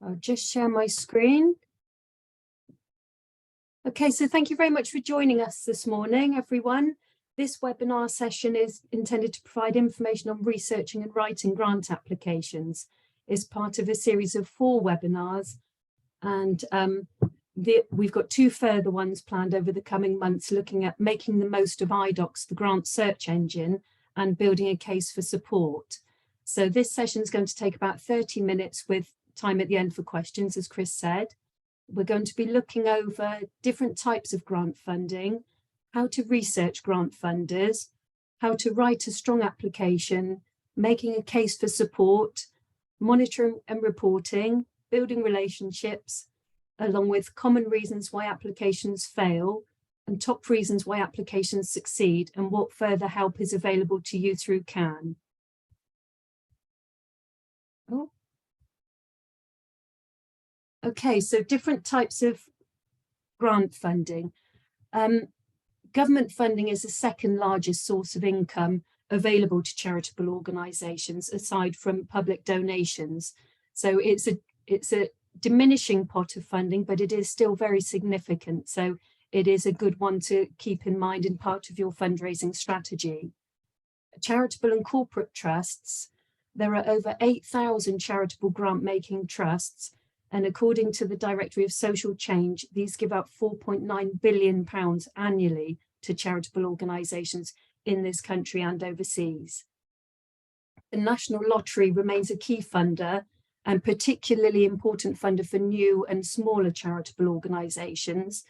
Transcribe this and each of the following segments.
I'll just share my screen. Okay, so thank you very much for joining us this morning, everyone. This webinar session is intended to provide information on researching and writing grant applications. It's part of a series of 4 webinars, and we've got 2 further ones planned over the coming months, looking at making the most of iDocs, the grant search engine, and building a case for support. So this session is going to take about 30 minutes with time at the end for questions, as Chris said. We're going to be looking over different types of grant funding, how to research grant funders, how to write a strong application, making a case for support, monitoring and reporting, building relationships, along with common reasons why applications fail and top reasons why applications succeed, and what further help is available to you through CAN. Okay, so different types of grant funding. Government funding is the second largest source of income available to charitable organisations, aside from public donations. So it's a diminishing pot of funding, but it is still very significant. So it is a good one to keep in mind in part of your fundraising strategy. Charitable and corporate trusts. There are over 8,000 charitable grant-making trusts, and according to the Directory of Social Change, these give out £4.9 billion annually to charitable organisations in this country and overseas. The National Lottery remains a key funder and particularly important funder for new and smaller charitable organisations.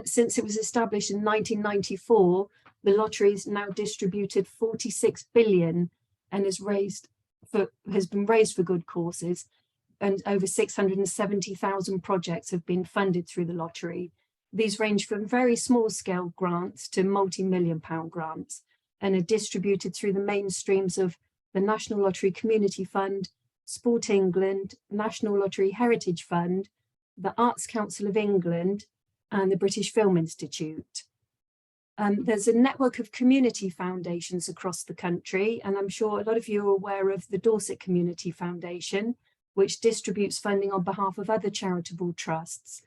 Since it was established in 1994, the lottery has now distributed 46 billion and has been raised for good causes, and over 670,000 projects have been funded through the lottery. These range from very small scale grants to multi-million-pound grants, and are distributed through the mainstreams of the National Lottery Community Fund, Sport England, National Lottery Heritage Fund, the Arts Council of England, and the British Film Institute. There's a network of community foundations across the country, and I'm sure a lot of you are aware of the Dorset Community Foundation, which distributes funding on behalf of other charitable trusts,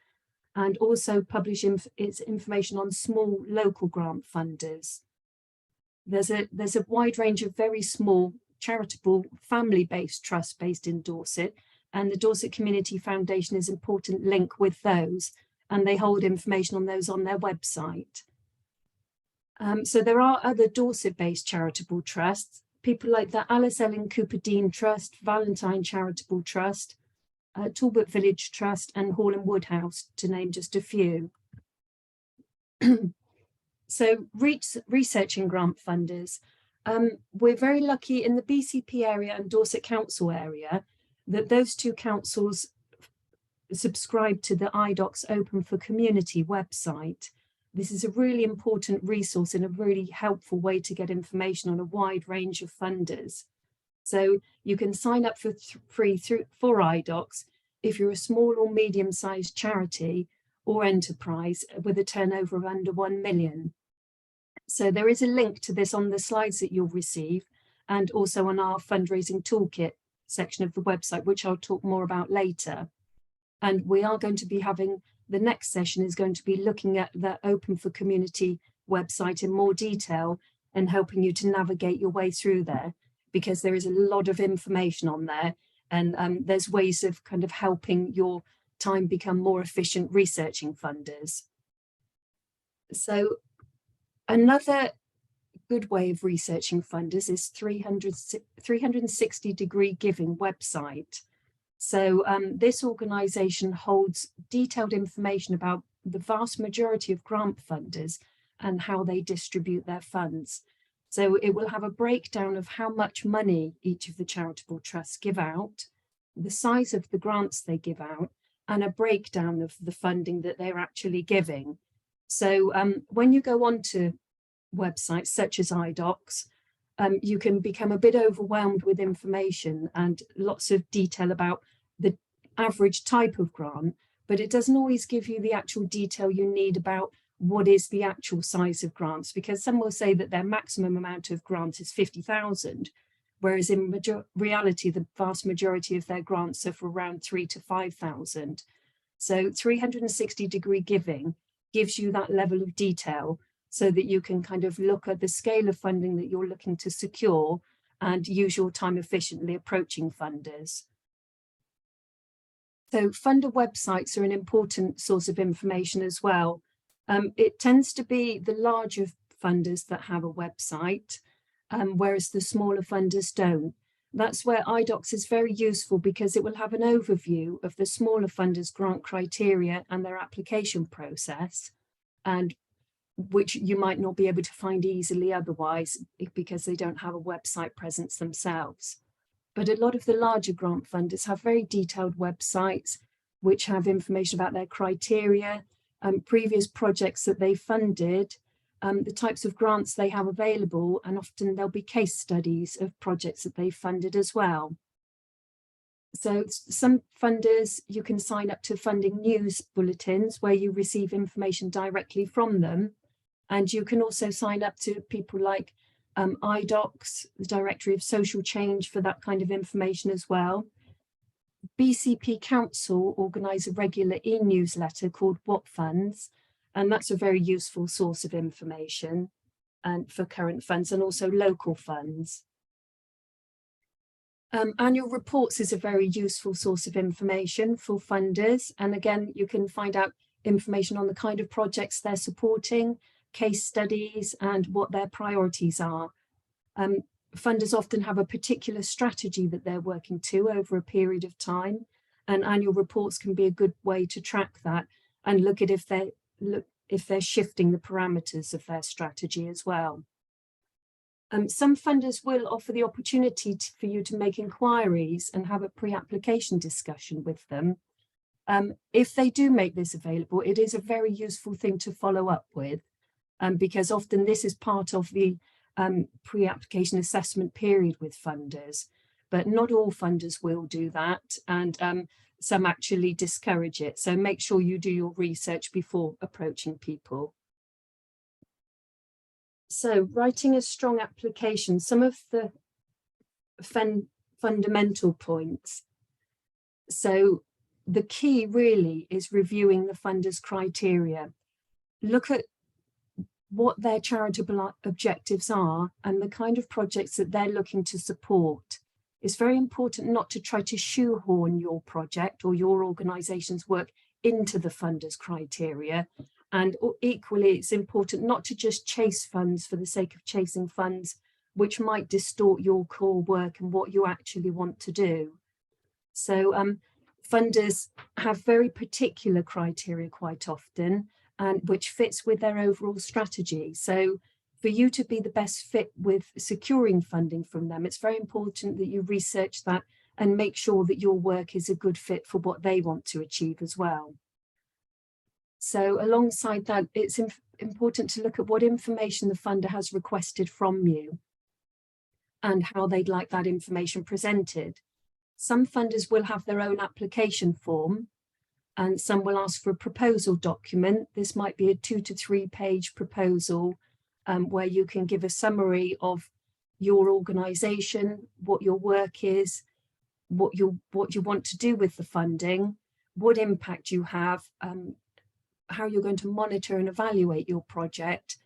and also publishes its information on small local grant funders. There's a wide range of very small charitable family-based trusts based in Dorset, and the Dorset Community Foundation is an important link with those, and they hold information on those on their website. So there are other Dorset-based charitable trusts, people like the Alice Ellen Cooper Dean Trust, Valentine Charitable Trust, Talbot Village Trust, and Hall and Woodhouse, to name just a few. So researching grant funders. We're very lucky in the BCP area and Dorset Council area that those 2 councils subscribe to the iDocs Open for Community website. This is a really important resource and a really helpful way to get information on a wide range of funders. So you can sign up for free for iDocs if you're a small or medium-sized charity or enterprise with a turnover of under 1 million. So there is a link to this on the slides that you'll receive, and also on our fundraising toolkit section of the website, which I'll talk more about later. And we are going to be having, the next session is going to be looking at the Open for Community website in more detail and helping you to navigate your way through there, because there is a lot of information on there, and there's ways of kind of helping your time become more efficient researching funders. So another good way of researching funders is 360 Degree website. So this organisation holds detailed information about the vast majority of grant funders and how they distribute their funds. So it will have a breakdown of how much money each of the charitable trusts give out, the size of the grants they give out, and a breakdown of the funding that they're actually giving. So when you go onto websites such as iDocs, you can become a bit overwhelmed with information and lots of detail about the average type of grant, but it doesn't always give you the actual detail you need about what is the actual size of grants, because some will say that their maximum amount of grant is 50,000, whereas in reality, the vast majority of their grants are for around 3,000 to 5,000. So 360-degree giving gives you that level of detail so that you can kind of look at the scale of funding that you're looking to secure and use your time efficiently approaching funders. So funder websites are an important source of information as well. It tends to be the larger funders that have a website, whereas the smaller funders don't. That's where iDocs is very useful because it will have an overview of the smaller funders' grant criteria and their application process, and which you might not be able to find easily otherwise because they don't have a website presence themselves. But a lot of the larger grant funders have very detailed websites which have information about their criteria, previous projects that they funded, the types of grants they have available, and often there'll be case studies of projects that they funded as well. So some funders, you can sign up to funding news bulletins where you receive information directly from them. And you can also sign up to people like iDocs, the Directory of Social Change, for that kind of information as well. BCP Council organise a regular e-newsletter called What Funds, and that's a very useful source of information and for current funds and also local funds. Annual reports is a very useful source of information for funders, and again you can find out information on the kind of projects they're supporting, case studies, and what their priorities are. Funders often have a particular strategy that they're working to over a period of time, and annual reports can be a good way to track that and look at if they're shifting the parameters of their strategy as well. Some funders will offer the opportunity for you to make inquiries and have a pre-application discussion with them. If they do make this available, it is a very useful thing to follow up with, because often this is part of the pre-application assessment period with funders, but not all funders will do that, and some actually discourage it. So make sure you do your research before approaching people. So writing a strong application, some of the fundamental points. So the key really is reviewing the funder's criteria. Look at what their charitable objectives are and the kind of projects that they're looking to support. It's very important not to try to shoehorn your project or your organisation's work into the funder's criteria. And equally, it's important not to just chase funds for the sake of chasing funds, which might distort your core work and what you actually want to do. So funders have very particular criteria quite often, and which fits with their overall strategy. So for you to be the best fit with securing funding from them, it's very important that you research that and make sure that your work is a good fit for what they want to achieve as well. So alongside that, it's important to look at what information the funder has requested from you and how they'd like that information presented. Some funders will have their own application form, and some will ask for a proposal document. This might be a 2 to 3 page proposal where you can give a summary of your organisation, what your work is, what you want to do with the funding, what impact you have, how you're going to monitor and evaluate your project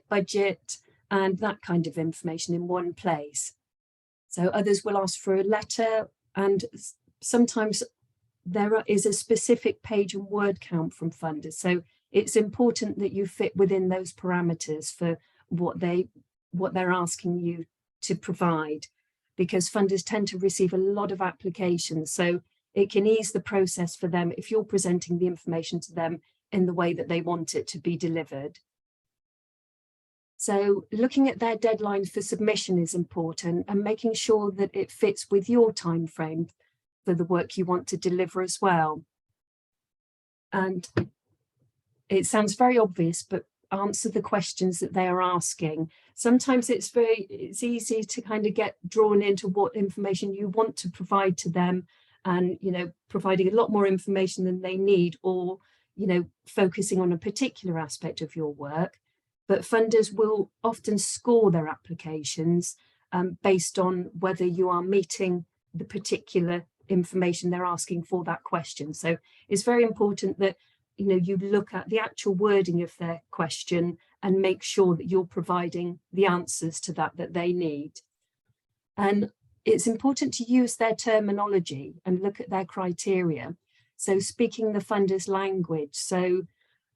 budget, and that kind of information in one place. So others will ask for a letter, and sometimes there is a specific page and word count from funders. So it's important that you fit within those parameters for what they're asking you to provide, because funders tend to receive a lot of applications. So it can ease the process for them if you're presenting the information to them in the way that they want it to be delivered. So looking at their deadlines for submission is important, and making sure that it fits with your time frame for the work you want to deliver as well. And it sounds very obvious, but answer the questions that they are asking. Sometimes it's easy to kind of get drawn into what information you want to provide to them, and providing a lot more information than they need, or focusing on a particular aspect of your work. But funders will often score their applications based on whether you are meeting the particular information they're asking for that question. So it's very important that you look at the actual wording of their question and make sure that you're providing the answers to that they need. And it's important to use their terminology and look at their criteria. So speaking the funder's language. So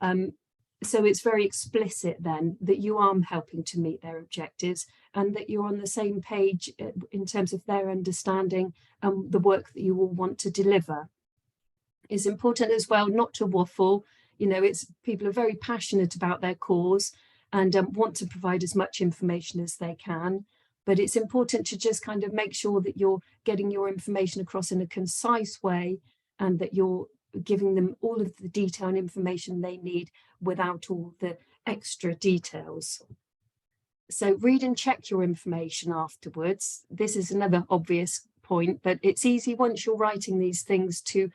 it's very explicit then that you are helping to meet their objectives and that you're on the same page in terms of their understanding and the work that you all want to deliver. It's important as well not to waffle. People are very passionate about their cause and want to provide as much information as they can. But it's important to just kind of make sure that you're getting your information across in a concise way and that you're giving them all of the detail and information they need without all the extra details. So read and check your information afterwards. This is another obvious point, but it's easy once you're writing these things to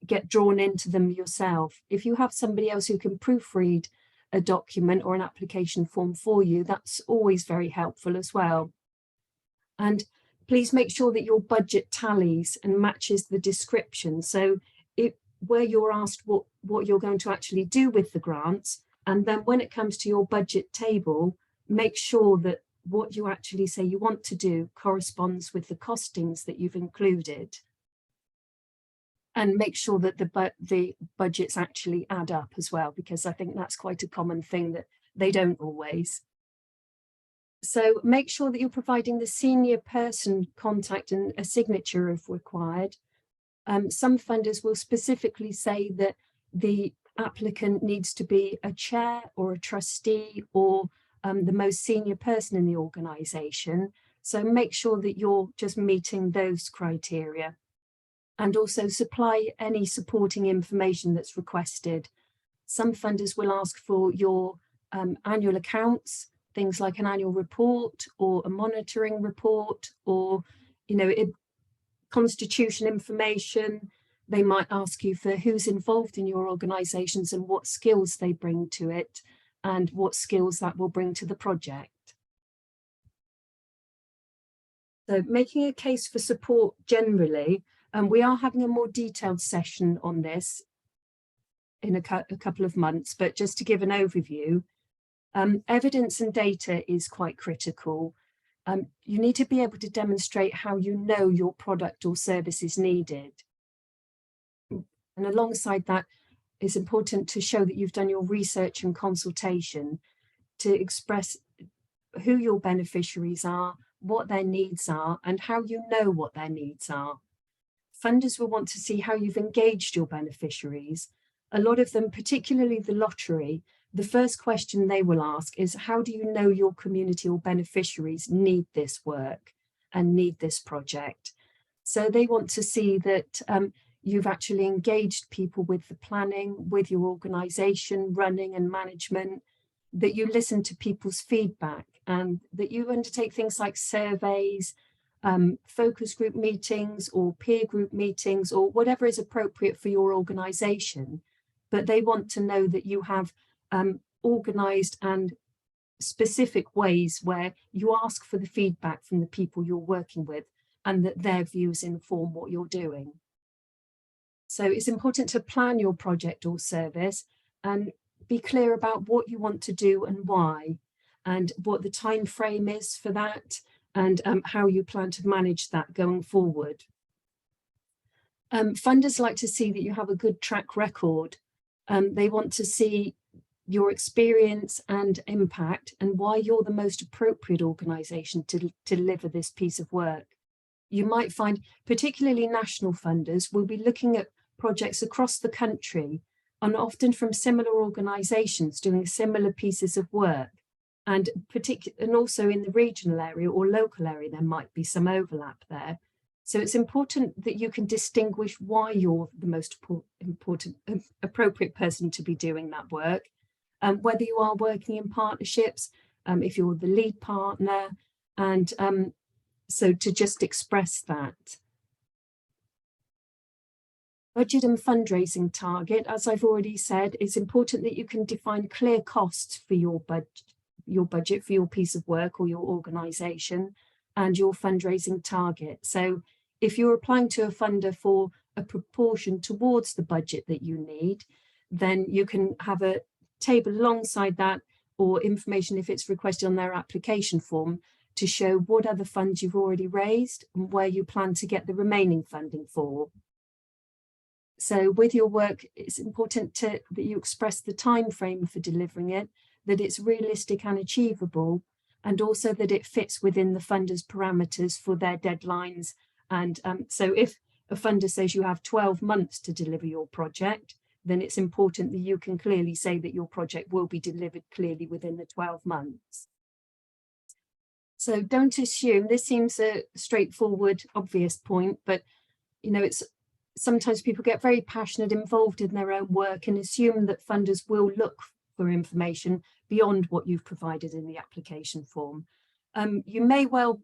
get drawn into them yourself. If you have somebody else who can proofread a document or an application form for you, that's always very helpful as well. And please make sure that your budget tallies and matches the description. So where you're asked what you're going to actually do with the grants, and then when it comes to your budget table, make sure that what you actually say you want to do corresponds with the costings that you've included. And make sure that the budgets actually add up as well, because I think that's quite a common thing that they don't always. So make sure that you're providing the senior person contact and a signature if required. Some funders will specifically say that the applicant needs to be a chair or a trustee or the most senior person in the organisation. So make sure that you're just meeting those criteria. And also supply any supporting information that's requested. Some funders will ask for your annual accounts, things like an annual report or a monitoring report, or constitution information. They might ask you for who's involved in your organisations and what skills they bring to it and what skills that will bring to the project. So making a case for support generally. We are having a more detailed session on this in a couple of months, but just to give an overview, evidence and data is quite critical. You need to be able to demonstrate how you know your product or service is needed. And alongside that, it's important to show that you've done your research and consultation to express who your beneficiaries are, what their needs are, and how you know what their needs are. Funders will want to see how you've engaged your beneficiaries. A lot of them, particularly the lottery, the first question they will ask is, how do you know your community or beneficiaries need this work and need this project? So they want to see that you've actually engaged people with the planning, with your organisation, running and management, that you listen to people's feedback and that you undertake things like surveys, focus group meetings or peer group meetings or whatever is appropriate for your organisation. But they want to know that you have organised and specific ways where you ask for the feedback from the people you're working with and that their views inform what you're doing. So it's important to plan your project or service and be clear about what you want to do and why, and what the time frame is for that, and how you plan to manage that going forward. Funders like to see that you have a good track record. They want to see your experience and impact and why you're the most appropriate organisation to deliver this piece of work. You might find particularly national funders will be looking at projects across the country and often from similar organisations doing similar pieces of work. And also in the regional area or local area, there might be some overlap there. So it's important that you can distinguish why you're the most appropriate person to be doing that work, whether you are working in partnerships, if you're the lead partner, and so to just express that. Budget and fundraising target, as I've already said, it's important that you can define clear costs for your your budget for your piece of work or your organisation and your fundraising target. So if you're applying to a funder for a proportion towards the budget that you need, then you can have a table alongside that, or information if it's requested on their application form, to show what other funds you've already raised and where you plan to get the remaining funding for. So with your work, it's important that you express the time frame for delivering it, that it's realistic and achievable, and also that it fits within the funder's parameters for their deadlines. And so if a funder says you have 12 months to deliver your project, then it's important that you can clearly say that your project will be delivered clearly within the 12 months. So don't assume, this seems a straightforward, obvious point, but you know, it's sometimes people get very passionate, involved in their own work, and assume that funders will look for information beyond what you've provided in the application form. They may well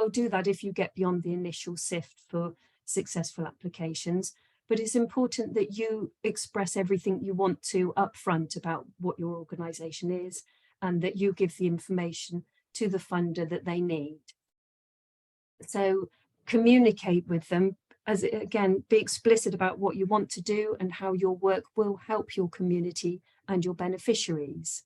do that if you get beyond the initial sift for successful applications, but it's important that you express everything you want to upfront about what your organisation is, and that you give the information to the funder that they need. So communicate with them, as again, be explicit about what you want to do and how your work will help your community and your beneficiaries.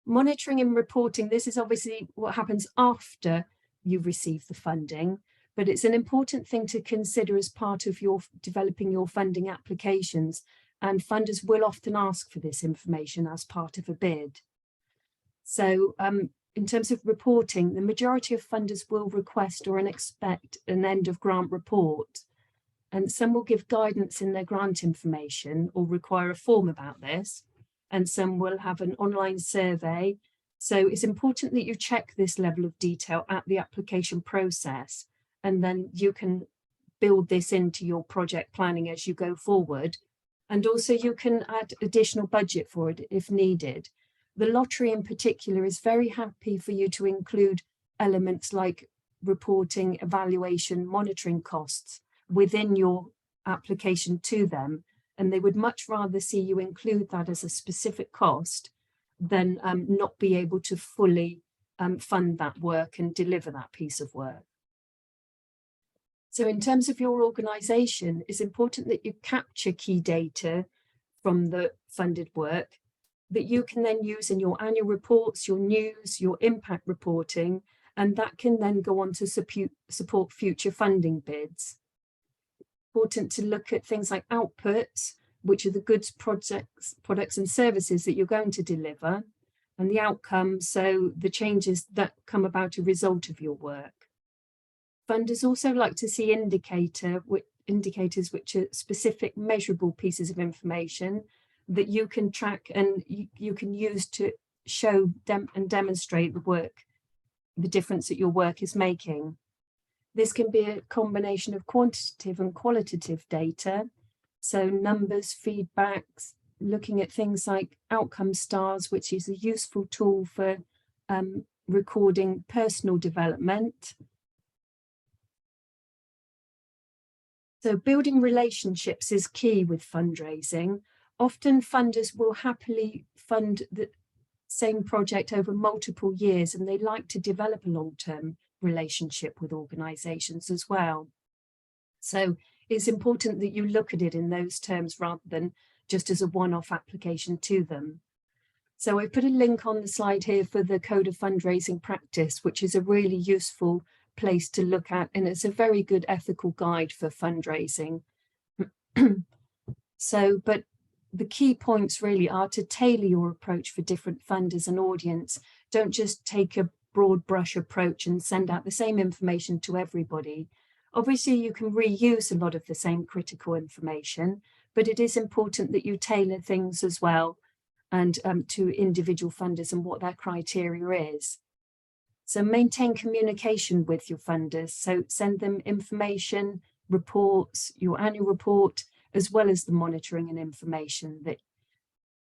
Monitoring and reporting, this is obviously what happens after you receive the funding, but it's an important thing to consider as part of your developing your funding applications, and funders will often ask for this information as part of a bid. So in terms of reporting, the majority of funders will request or expect an end of grant report, and some will give guidance in their grant information or require a form about this, and some will have an online survey. So it's important that you check this level of detail at the application process, and then you can build this into your project planning as you go forward. And also you can add additional budget for it if needed. The lottery in particular is very happy for you to include elements like reporting, evaluation, monitoring costs within your application to them. And they would much rather see you include that as a specific cost than not be able to fully fund that work and deliver that piece of work. So in terms of your organisation, it's important that you capture key data from the funded work that you can then use in your annual reports, your news, your impact reporting, and that can then go on to support future funding bids. Important to look at things like outputs, which are the goods, products and services that you're going to deliver, and the outcomes, so the changes that come about as a result of your work. Funders also like to see indicators which are specific measurable pieces of information that you can track and you can use to show and demonstrate the difference that your work is making. This can be a combination of quantitative and qualitative data, so numbers, feedbacks, looking at things like outcome stars, which is a useful tool for recording personal development. So building relationships is key with fundraising. Often funders will happily fund the same project over multiple years, and they like to develop a long-term relationship with organisations as well. So it's important that you look at it in those terms rather than just as a one-off application to them. So I put a link on the slide here for the Code of Fundraising Practice, which is a really useful place to look at, and it's a very good ethical guide for fundraising. But the key points really are to tailor your approach for different funders and audience. Don't just take a broad brush approach and send out the same information to everybody. Obviously, you can reuse a lot of the same critical information, but it is important that you tailor things as well, and to individual funders and what their criteria is. So maintain communication with your funders. So send them information, reports, your annual report, as well as the monitoring and information that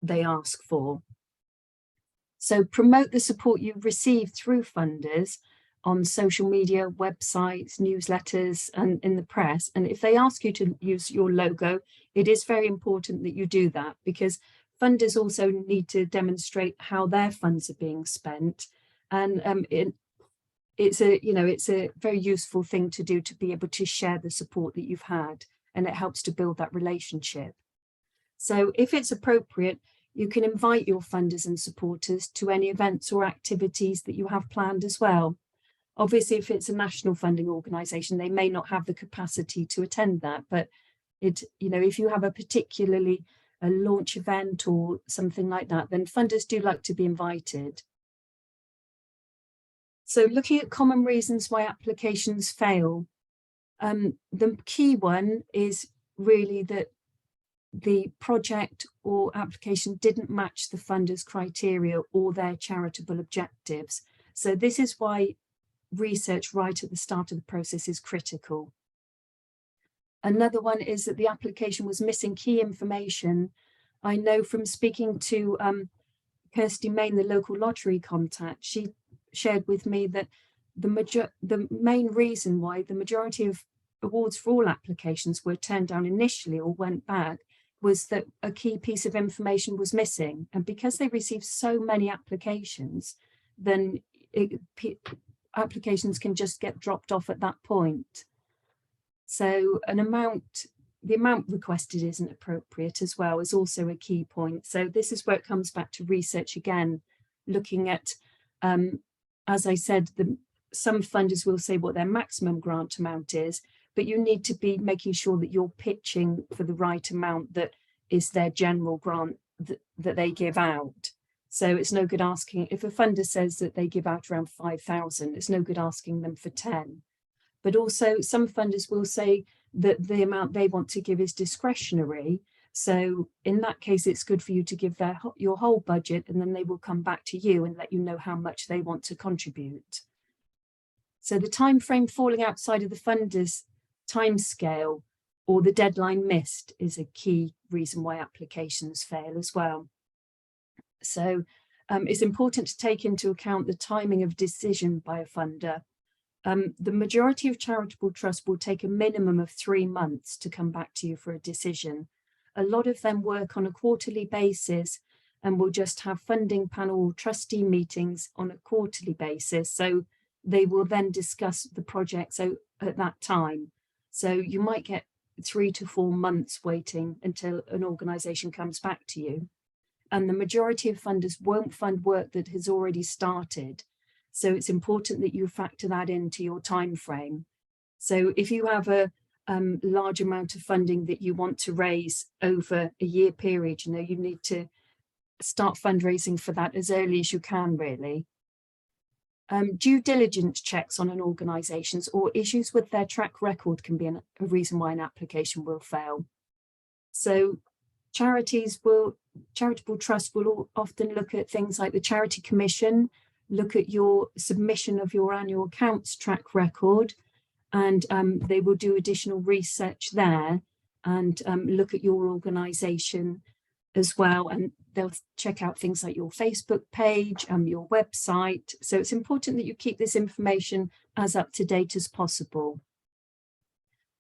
they ask for. So promote the support you've received through funders on social media, websites, newsletters, and in the press. And if they ask you to use your logo, it is very important that you do that, because funders also need to demonstrate how their funds are being spent, and it's a very useful thing to do, to be able to share the support that you've had, and it helps to build that relationship. So if it's appropriate, you can invite your funders and supporters to any events or activities that you have planned as well. Obviously, if it's a national funding organisation, they may not have the capacity to attend that, but if you have a launch event or something like that, then funders do like to be invited. So looking at common reasons why applications fail, the key one is really that the project or application didn't match the funder's criteria or their charitable objectives. So this is why research right at the start of the process is critical. Another one is that the application was missing key information. I know from speaking to Kirsty Main, the local lottery contact, she shared with me that the main reason why the majority of awards for all applications were turned down initially or went back was that a key piece of information was missing. And because they received so many applications, then applications can just get dropped off at that point. So the amount requested isn't appropriate as well, is also a key point. So this is where it comes back to research again, looking at, as I said, some funders will say what their maximum grant amount is, but you need to be making sure that you're pitching for the right amount that is their general grant that they give out. So it's no good asking, if a funder says that they give out around 5,000, it's no good asking them for 10. But also some funders will say that the amount they want to give is discretionary. So in that case, it's good for you to give your whole budget, and then they will come back to you and let you know how much they want to contribute. So the time frame falling outside of the funder's timescale or the deadline missed is a key reason why applications fail as well. So it's important to take into account the timing of decision by a funder. The majority of charitable trusts will take a minimum of 3 months to come back to you for a decision. A lot of them work on a quarterly basis and will just have funding panel or trustee meetings on a quarterly basis. So they will then discuss the project at that time. So you might get 3 to 4 months waiting until an organisation comes back to you. And the majority of funders won't fund work that has already started. So it's important that you factor that into your time frame. So if you have a large amount of funding that you want to raise over a year period, you need to start fundraising for that as early as you can, really. Due diligence checks on an organisation's or issues with their track record can be a reason why an application will fail. So charitable trusts will often look at things like the Charity Commission, look at your submission of your annual accounts track record, and they will do additional research there and look at your organisation as well, and they'll check out things like your Facebook page and your website. So it's important that you keep this information as up to date as possible.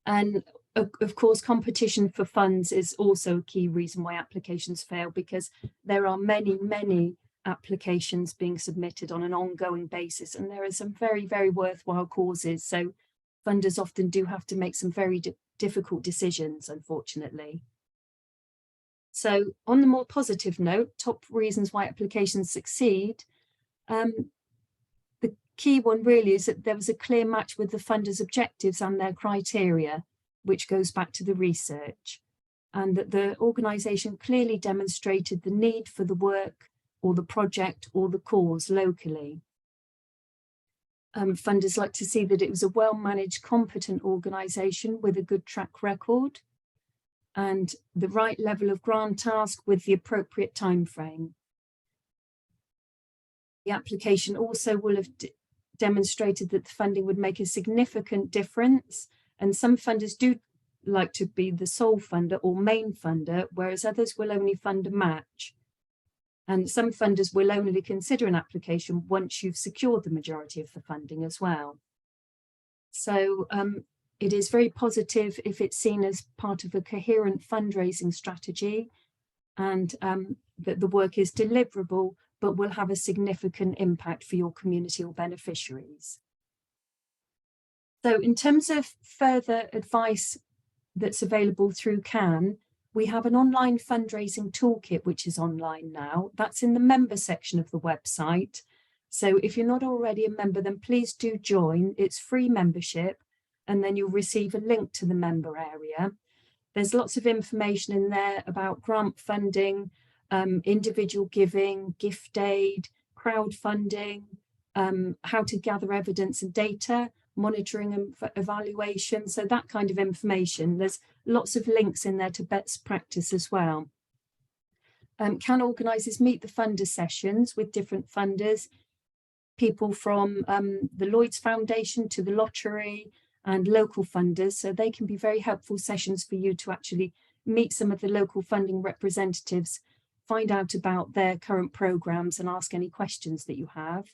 And of course, competition for funds is also a key reason why applications fail, because there are many applications being submitted on an ongoing basis, and there are some very, very worthwhile causes. So funders often do have to make some very difficult decisions, unfortunately. So on the more positive note, top reasons why applications succeed, the key one really is that there was a clear match with the funder's objectives and their criteria, which goes back to the research, and that the organisation clearly demonstrated the need for the work or the project or the cause locally. Funders like to see that it was a well-managed, competent organisation with a good track record and the right level of grant task with the appropriate time frame. The application also will have demonstrated that the funding would make a significant difference, and some funders do like to be the sole funder or main funder, whereas others will only fund a match. And some funders will only consider an application once you've secured the majority of the funding as well. So it is very positive if it's seen as part of a coherent fundraising strategy, and that the work is deliverable, but will have a significant impact for your community or beneficiaries. So in terms of further advice that's available through CAN, we have an online fundraising toolkit, which is online now. That's in the member section of the website. So if you're not already a member, then please do join. It's free membership, and then you'll receive a link to the member area. There's lots of information in there about grant funding, individual giving, gift aid, crowdfunding, how to gather evidence and data, monitoring and evaluation. So that kind of information. There's lots of links in there to best practice as well. CAN organises meet the funder sessions with different funders, people from the Lloyds Foundation to the lottery and local funders. So they can be very helpful sessions for you to actually meet some of the local funding representatives, find out about their current programmes and ask any questions that you have.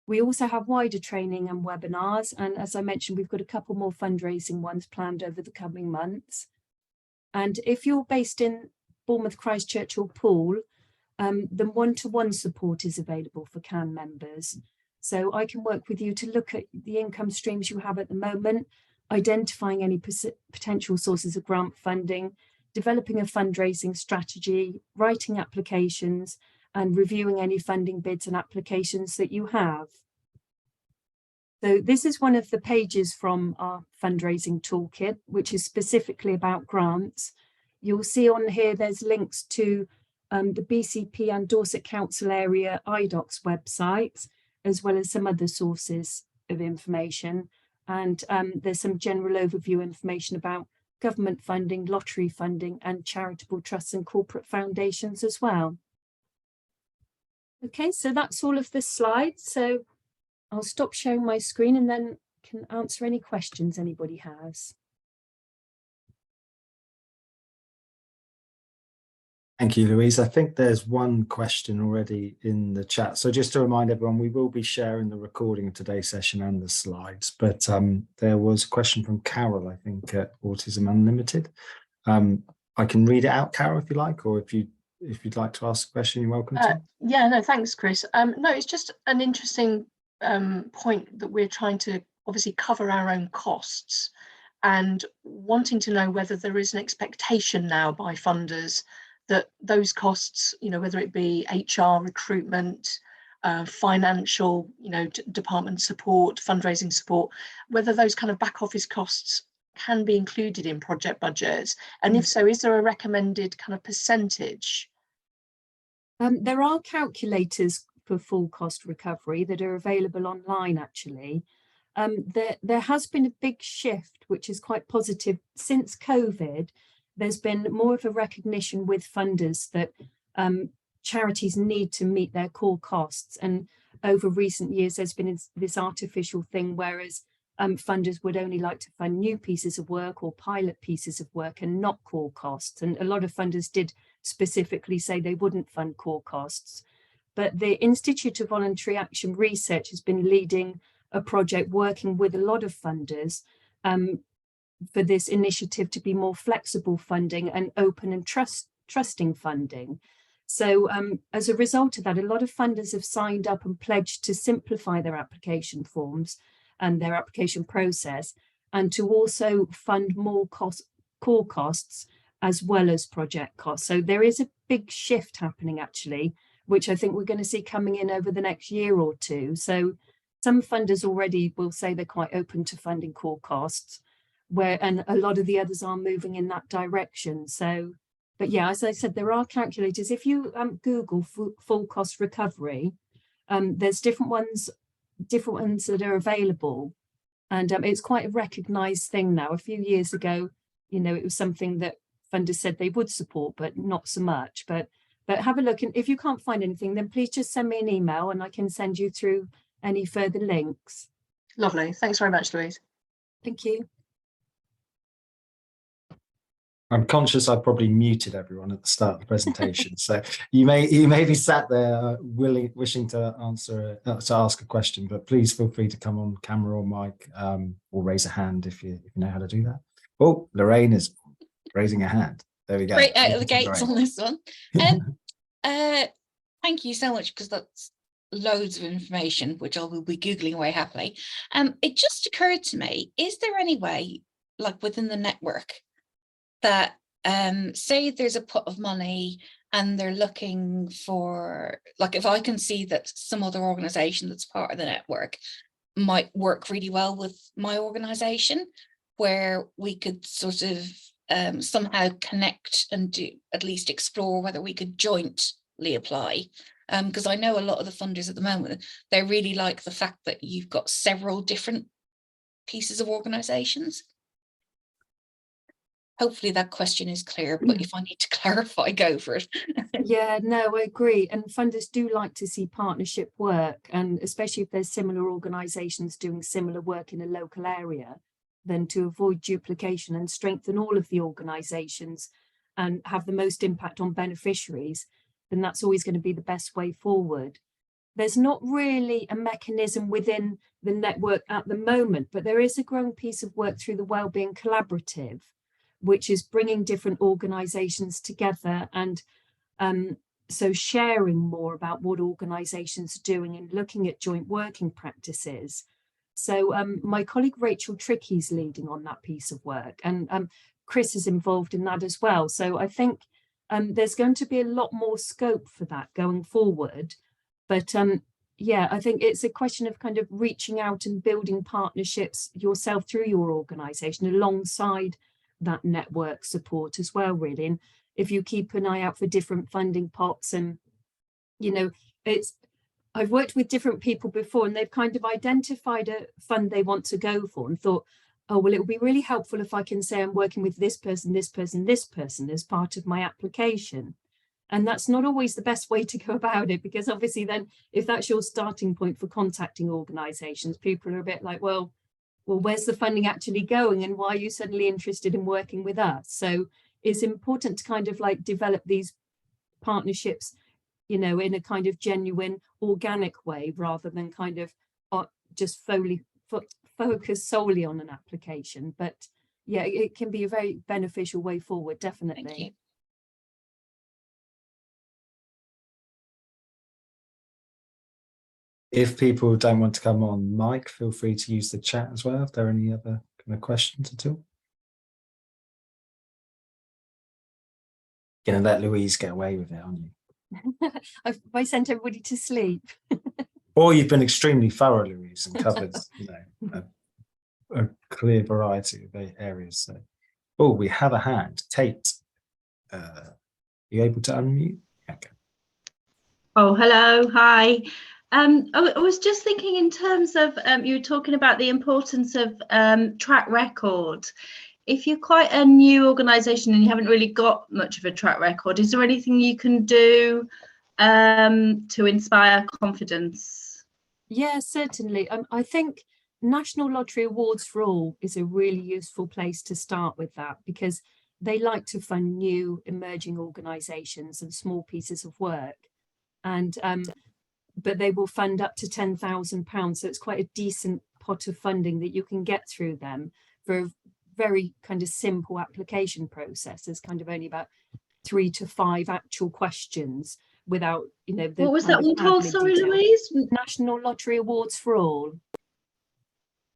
We also have wider training and webinars. And as I mentioned, we've got a couple more fundraising ones planned over the coming months. And if you're based in Bournemouth, Christchurch or Poole, then one-to-one support is available for CAN members. So I can work with you to look at the income streams you have at the moment, identifying any potential sources of grant funding, developing a fundraising strategy, writing applications, and reviewing any funding bids and applications that you have. So this is one of the pages from our fundraising toolkit, which is specifically about grants. You'll see on here there's links to the BCP and Dorset Council area IDOCS websites, as well as some other sources of information. And there's some general overview information about government funding, lottery funding, and charitable trusts and corporate foundations as well. Okay, so that's all of the slides. So I'll stop sharing my screen and then can answer any questions anybody has. Thank you, Louise. I think there's one question already in the chat. So just to remind everyone, we will be sharing the recording of today's session and the slides. But there was a question from Carol, I think, at Autism Unlimited. I can read it out, Carol, if you like, or if you'd like to ask a question, you're welcome to. Yeah, no, thanks, Chris. No, it's just an interesting point that we're trying to obviously cover our own costs and wanting to know whether there is an expectation now by funders that those costs, you know, whether it be HR, recruitment, financial, you know, department support, fundraising support, whether those kind of back office costs can be included in project budgets. And if so, is there a recommended kind of percentage? There are calculators for full cost recovery that are available online, actually. There has been a big shift, which is quite positive. Since COVID, there's been more of a recognition with funders that charities need to meet their core costs. And over recent years, there's been this artificial thing, whereas funders would only like to fund new pieces of work or pilot pieces of work and not core costs. And a lot of funders did specifically say they wouldn't fund core costs. But the Institute of Voluntary Action Research has been leading a project working with a lot of funders for this initiative to be more flexible funding and open and trusting funding. So as a result of that, a lot of funders have signed up and pledged to simplify their application forms and their application process, and to also fund more core costs as well as project costs. So there is a big shift happening, actually, which I think we're going to see coming in over the next year or two. So some funders already will say they're quite open to funding core costs, and a lot of the others are moving in that direction. So, but yeah, as I said, there are calculators. If you Google full cost recovery, there's different ones that are available, and it's quite a recognised thing now. A few years ago, you know, it was something that funders said they would support, but not so much. But have a look, and if you can't find anything, then please just send me an email and I can send you through any further links. Lovely. Thanks very much, Louise. Thank you. I'm conscious I probably muted everyone at the start of the presentation, so you may be sat there wishing to ask a question, but please feel free to come on camera or mic, or raise a hand if you know how to do that. Oh, Lorraine is raising a hand. There we go. Straight out of the gates on this one. Thank you so much, because that's loads of information, which I will be Googling away happily. It just occurred to me, is there any way, like within the network, that say there's a pot of money and they're looking for, like, if I can see that some other organization that's part of the network might work really well with my organization, where we could sort of somehow connect and do, at least explore whether we could jointly apply. Because I know a lot of the funders at the moment, they really like the fact that you've got several different pieces of organizations. Hopefully that question is clear, but if I need to clarify, go for it. Yeah, no, I agree. And funders do like to see partnership work, and especially if there's similar organisations doing similar work in a local area, then to avoid duplication and strengthen all of the organisations and have the most impact on beneficiaries, then that's always going to be the best way forward. There's not really a mechanism within the network at the moment, but there is a growing piece of work through the Wellbeing Collaborative, which is bringing different organisations together and so sharing more about what organisations are doing and looking at joint working practices. So my colleague Rachel Trickey's leading on that piece of work, and Chris is involved in that as well. So I think there's going to be a lot more scope for that going forward. But yeah, I think it's a question of kind of reaching out and building partnerships yourself through your organisation alongside that network support as well, really. And if you keep an eye out for different funding pots, and you know, I've worked with different people before and they've kind of identified a fund they want to go for and thought, oh, well, it would be really helpful if I can say I'm working with this person, this person, this person as part of my application. And that's not always the best way to go about it, because obviously then if that's your starting point for contacting organisations, people are a bit like, well, where's the funding actually going and why are you suddenly interested in working with us? So it's important to kind of like develop these partnerships, you know, in a kind of genuine, organic way, rather than kind of just focus solely on an application. But yeah, it can be a very beneficial way forward, definitely. Thank you. If people don't want to come on mic, feel free to use the chat as well. If there are any other kind of questions at all. You're going to let Louise get away with it, aren't you? I sent everybody to sleep. Or you've been extremely thorough, Louise, and covered, you know, a clear variety of areas. So, oh, we have a hand. Tate, are you able to unmute? Okay. Oh, hello. Hi. I was just thinking in terms of, you were talking about the importance of track record. If you're quite a new organisation and you haven't really got much of a track record, is there anything you can do to inspire confidence? Yeah, certainly. I think National Lottery Awards for All is a really useful place to start with that, because they like to fund new emerging organisations and small pieces of work. And but they will fund up to £10,000. So it's quite a decent pot of funding that you can get through them for a very kind of simple application process. There's kind of only about 3 to 5 actual questions without, you know, what was that one called? Sorry, Louise. National Lottery Awards for All.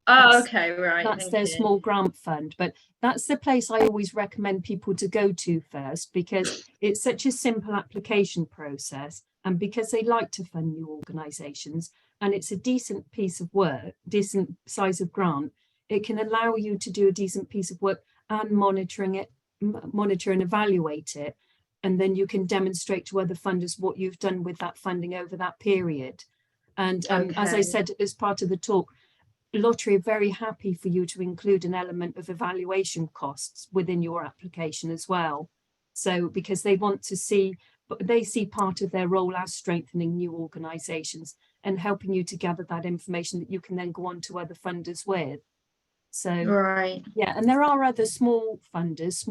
Oh, okay, right. That's their small grant fund, but that's the place I always recommend people to go to first, because it's such a simple application process, and because they like to fund new organisations, and it's a decent piece of work, decent size of grant, it can allow you to do a decent piece of work and monitor and evaluate it, and then you can demonstrate to other funders what you've done with that funding over that period. And as I said as part of the talk, Lottery are very happy for you to include an element of evaluation costs within your application as well. So because they want to see, they see part of their role as strengthening new organisations and helping you to gather that information that you can then go on to other funders with. So right, yeah, and there are other small funders,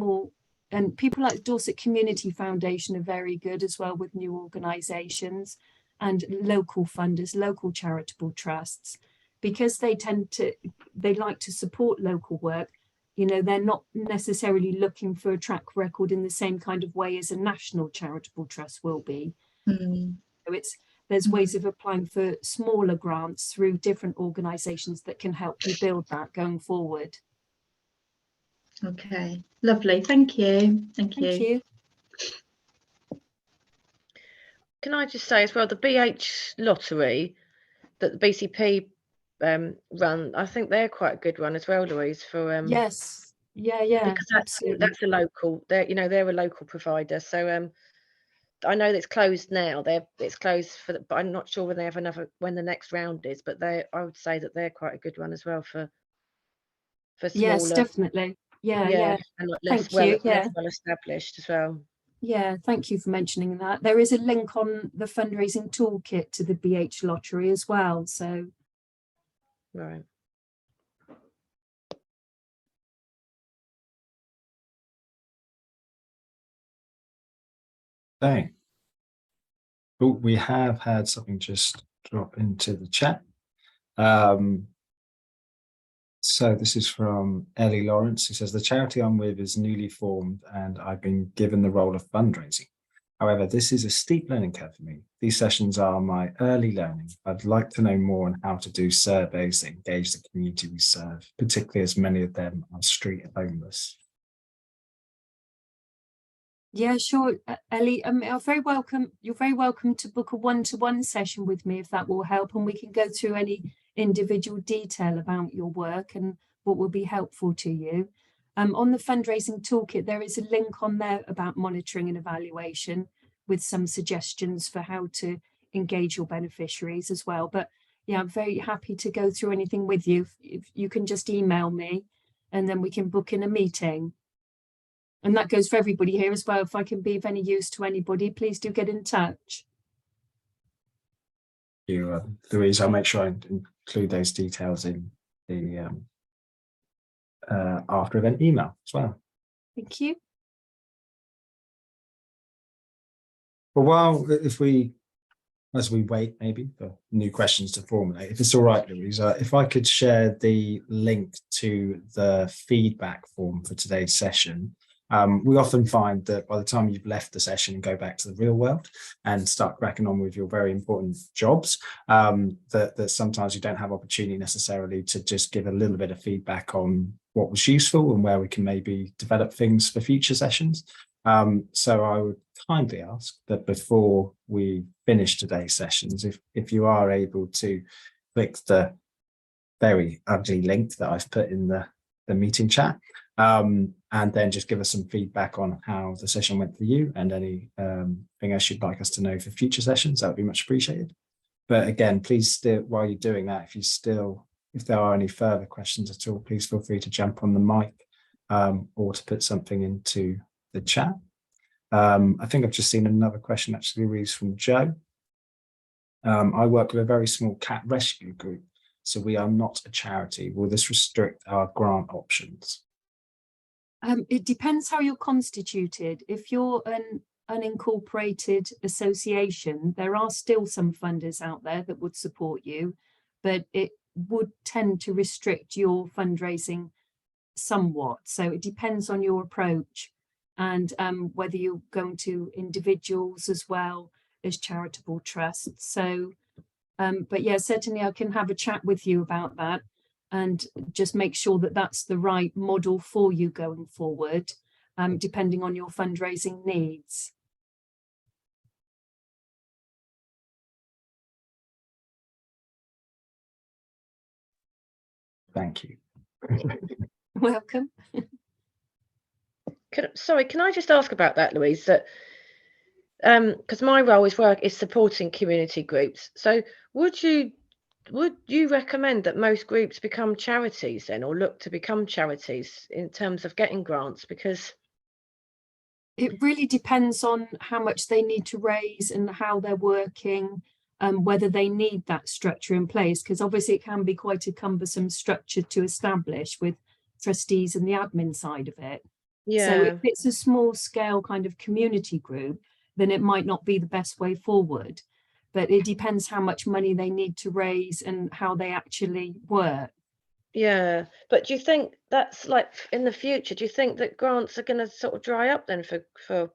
and people like Dorset Community Foundation are very good as well with new organisations, and local funders, local charitable trusts, because they like to support local work. you know, they're not necessarily looking for a track record in the same kind of way as a national charitable trust will be. Mm. So there's ways of applying for smaller grants through different organisations that can help you build that going forward. Okay, lovely. Thank you. Thank you. Thank you. Can I just say as well, the BH lottery that the BCP run, I think they're quite a good one as well, Louise, for Yes. Yeah, because absolutely. that's a local, they're a local provider. So I know that's closed now. It's closed but I'm not sure when they have when the next round is. But I would say that they're quite a good one as well for smaller. Yes, definitely. Yeah. And Thank you. less well established as well. Yeah, thank you for mentioning that. There is a link on the fundraising toolkit to the BH lottery as well. So Right. Okay. Oh, we have had something just drop into the chat. So this is from Ellie Lawrence, who says, the charity I'm with is newly formed and I've been given the role of fundraising. However, this is a steep learning curve for me. These sessions are my early learning. I'd like to know more on how to do surveys that engage the community we serve, particularly as many of them are street homeless. yeah, sure, Ellie. You're very welcome. You're very welcome to book a one-to-one session with me if that will help, and we can go through any individual detail about your work and what will be helpful to you. On the fundraising toolkit, there is a link on there about monitoring and evaluation with some suggestions for how to engage your beneficiaries as well. But yeah, I'm very happy to go through anything with you. If you can just email me and then we can book in a meeting. And that goes for everybody here as well. If I can be of any use to anybody, please do get in touch. You, Louise, I'll make sure I include those details in the after event email as well. Thank you. Well, as we wait maybe for new questions to formulate, if it's all right, Louise, if I could share the link to the feedback form for today's session. We often find that by the time you've left the session and go back to the real world and start cracking on with your very important jobs, that sometimes you don't have opportunity necessarily to just give a little bit of feedback on what was useful and where we can maybe develop things for future sessions. So I would kindly ask that before we finish today's sessions, if you are able to click the very ugly link that I've put in the meeting chat, and then just give us some feedback on how the session went for you and any thing else you'd like us to know for future sessions, that would be much appreciated. But again, please still, while you're doing that, if there are any further questions at all, please feel free to jump on the mic or to put something into the chat. I think I've just seen another question actually, Louise, from Joe. I work with a very small cat rescue group, so we are not a charity. Will this restrict our grant options? It depends how you're constituted. If you're an unincorporated association, there are still some funders out there that would support you, but it would tend to restrict your fundraising somewhat. So it depends on your approach and whether you're going to individuals as well as charitable trusts. So, but yeah, certainly I can have a chat with you about that and just make sure that that's the right model for you going forward, depending on your fundraising needs. Thank you. Welcome. Can I just ask about that, Louise? That because my role is supporting community groups. So would you recommend that most groups become charities then, or look to become charities in terms of getting grants? Because it really depends on how much they need to raise and how they're working, whether they need that structure in place, because obviously it can be quite a cumbersome structure to establish with trustees and the admin side of it. yeah, So if it's a small scale kind of community group, then it might not be the best way forward. But it depends how much money they need to raise and how they actually work. Yeah, but do you think that's like in the future? Do you think that grants are going to sort of dry up then for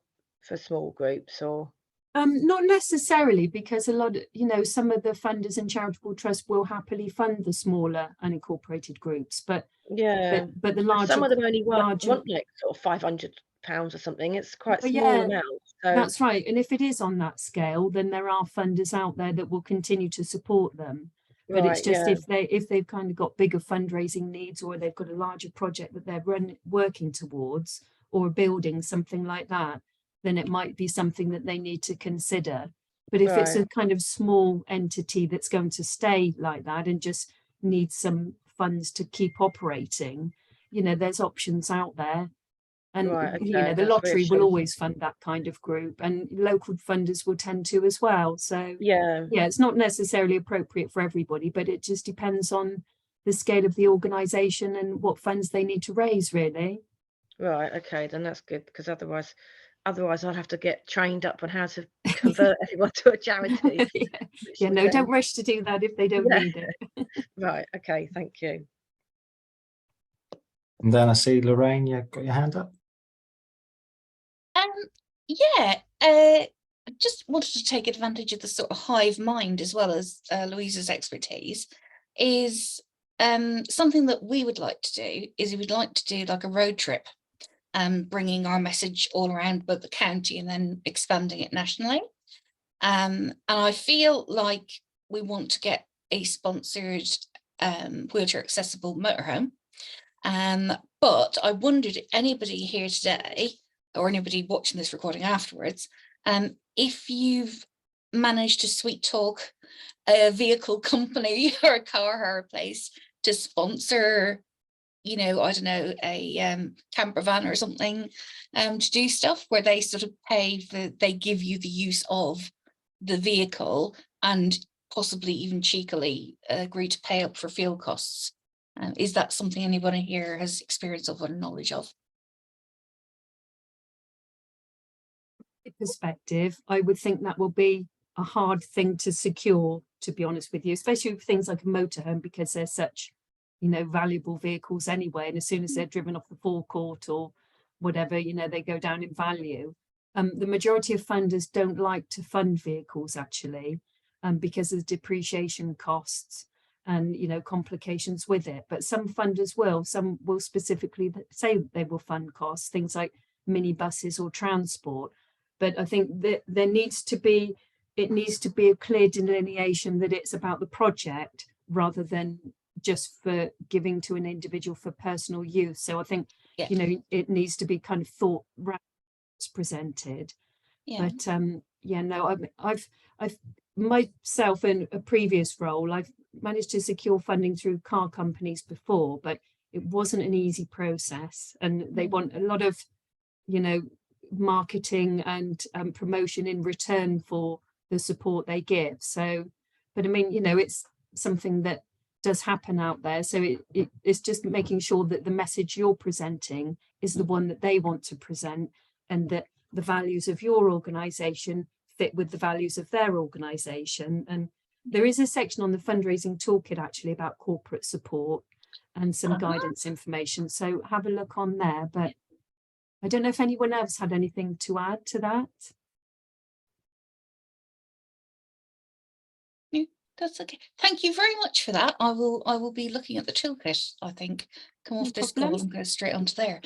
small groups or? Not necessarily, because a lot of, some of the funders and charitable trusts will happily fund the smaller unincorporated groups, but Yeah, but the 'cause some larger of them only larger want like sort of £500 or something. It's quite well, small yeah, amount. So that's right. And if it is on that scale, then there are funders out there that will continue to support them. But it's right, just yeah, if they've kind of got bigger fundraising needs, or they've got a larger project that they're working towards, or building something like that, then it might be something that they need to consider. But if it's right, a kind of small entity that's going to stay like that and just needs some funds to keep operating, there's options out there. And, right. Okay, the that's lottery will reassuring. always fund that kind of group, and local funders will tend to as well. So, Yeah, yeah, it's not necessarily appropriate for everybody, but it just depends on the scale of the organisation and what funds they need to raise, really. right. Okay, then that's good because otherwise I'll have to get trained up on how to convert everyone to a charity. Yeah, Which yeah, would no, then, don't rush to do that if they don't yeah, need it. right. Okay, thank you. And then I see Lorraine, you got your hand up. Yeah, I just wanted to take advantage of the sort of hive mind as well as Louisa's expertise. Is something that we would like to do is we'd like to do like a road trip, bringing our message all around both the county and then expanding it nationally. And I feel like we want to get a sponsored wheelchair accessible motorhome. But I wondered if anybody here today or anybody watching this recording afterwards, if you've managed to sweet talk a vehicle company or a car hire place to sponsor, I don't know, a camper van or something, to do stuff where they sort of they give you the use of the vehicle and possibly even cheekily agree to pay up for fuel costs. Is that something anybody here has experience of or knowledge of? Perspective, I would think that will be a hard thing to secure, to be honest with you, especially with things like a motorhome, because they're such, valuable vehicles anyway. And as soon as they're driven off the forecourt or whatever, they go down in value. The majority of funders don't like to fund vehicles actually, because of depreciation costs and complications with it. But some funders will, some will specifically say they will fund costs, things like minibuses or transport. But I think that it needs to be a clear delineation that it's about the project rather than just for giving to an individual for personal use. So I think, Yeah. It needs to be kind of thought presented. Yeah. But no, I've myself in a previous role, I've managed to secure funding through car companies before, but it wasn't an easy process, and they want a lot of, marketing and promotion in return for the support they give. So, but I mean, it's something that does happen out there. So it's just making sure that the message you're presenting is the one that they want to present, and that the values of your organisation fit with the values of their organisation. And there is a section on the fundraising toolkit actually about corporate support and some guidance information. So have a look on there. But I don't know if anyone else had anything to add to that. No, that's okay. Thank you very much for that. I will be looking at the toolkit, I think. Come off this call and go straight onto there.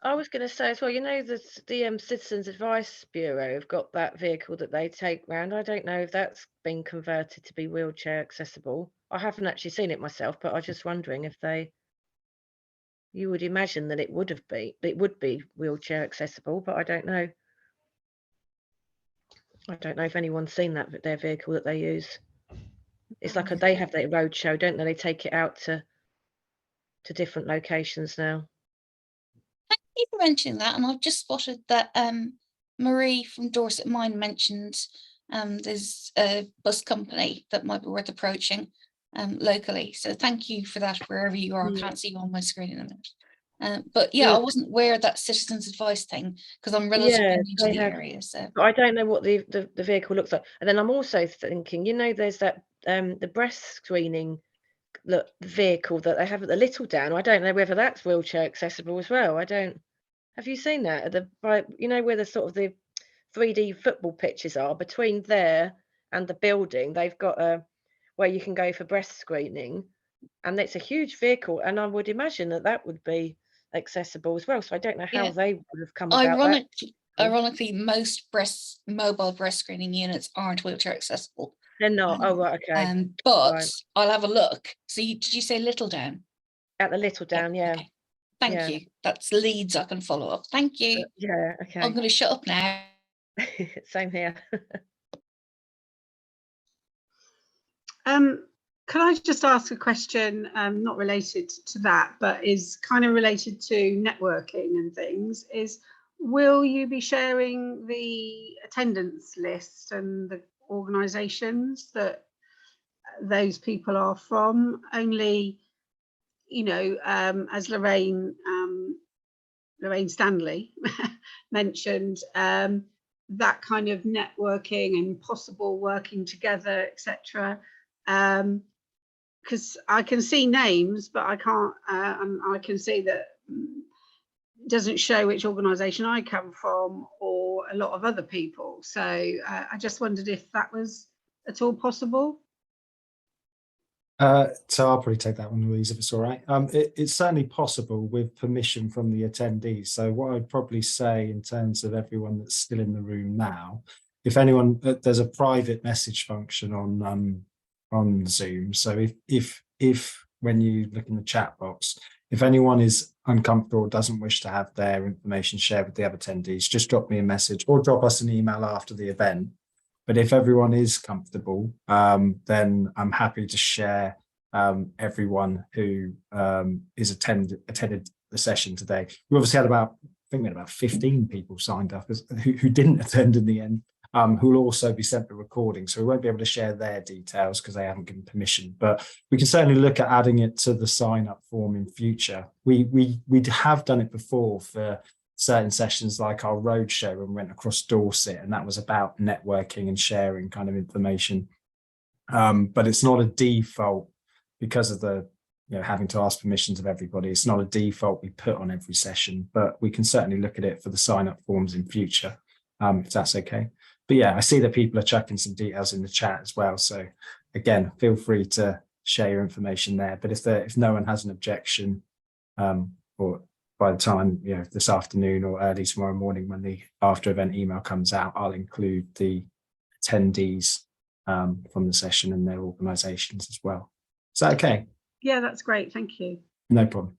I was going to say as well, the Citizens Advice Bureau have got that vehicle that they take round. I don't know if that's been converted to be wheelchair accessible. I haven't actually seen it myself, but I was just wondering if you would imagine that it would be wheelchair accessible, but I don't know. I don't know if anyone's seen their vehicle that they use. It's like they have their road show, don't they? They take it out to different locations now. Thank you for mentioning that, and I've just spotted that Marie from Dorset Mine mentioned there's a bus company that might be worth approaching locally. So thank you for that, wherever you are. I can't see you on my screen in a minute. But yeah, I wasn't aware of that citizens advice thing because I'm relatively new to the area. So but I don't know what the vehicle looks like. And then I'm also thinking, there's that the breast screening the vehicle that they have at the Little Down. I don't know whether that's wheelchair accessible as well. Have you seen that at you know, where the sort of the 3D football pitches are between there and the building? They've got where you can go for breast screening, and it's a huge vehicle, and I would imagine that would be accessible as well. So I don't know how Yeah. they would have come about that. Ironically, most mobile breast screening units aren't wheelchair accessible. They're not. Oh, right, okay. But Right. I'll have a look. So did you say Little Down? At the Little Down, yeah. Okay. Thank Yeah. you. That's leads I can follow up. Thank you. Yeah, I'm okay. going to shut up now. Same here. Can I just ask a question, not related to that, but is kind of related to networking and things, will you be sharing the attendance list and the organisations that those people are from? Only, you know, as Lorraine Stanley mentioned, that kind of networking and possible working together, etc. Because I can see names, but I can't, and I can see that it doesn't show which organisation I come from or a lot of other people. So I just wondered if that was at all possible. So I'll probably take that one, Louise, if it's all right. It's certainly possible with permission from the attendees. So what I'd probably say in terms of everyone that's still in the room now, if anyone, there's a private message function on Zoom. So if when you look in the chat box, if anyone is uncomfortable or doesn't wish to have their information shared with the other attendees, just drop me a message or drop us an email after the event. But if everyone is comfortable, then I'm happy to share everyone who is attended the session today. We obviously had I think we had about 15 people signed up who didn't attend in the end, who will also be sent the recording. So we won't be able to share their details because they haven't given permission, but we can certainly look at adding it to the sign up form in future. We have done it before for certain sessions like our roadshow when we went across Dorset, and that was about networking and sharing kind of information. But it's not a default because of the, you know, having to ask permissions of everybody. It's not a default we put on every session, but we can certainly look at it for the sign up forms in future, if that's okay. But yeah, I see that people are chucking some details in the chat as well. So again, feel free to share your information there. But if no one has an objection, or by the time, you know, this afternoon or early tomorrow morning when the after event email comes out, I'll include the attendees from the session and their organisations as well. Is that okay? Yeah, that's great. Thank you. No problem.